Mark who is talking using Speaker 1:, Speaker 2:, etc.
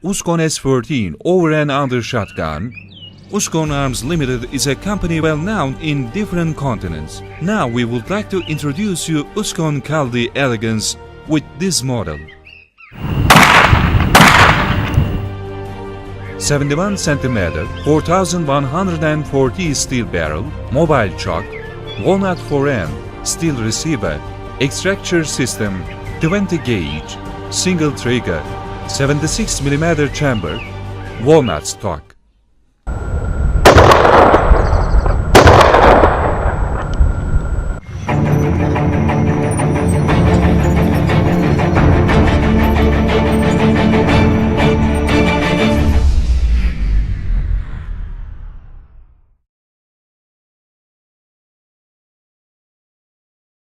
Speaker 1: Uzkon S14 over and under shotgun. Uzkon Arms Limited is a company well known in different continents. Now we would like to introduce you Uzkon Kaldi Elegance with this model. 71 cm, 4140 steel barrel, mobile chock, Walnut forend, steel receiver, extractor system, 20 gauge, single trigger, 76 mm chamber, Walnut stock.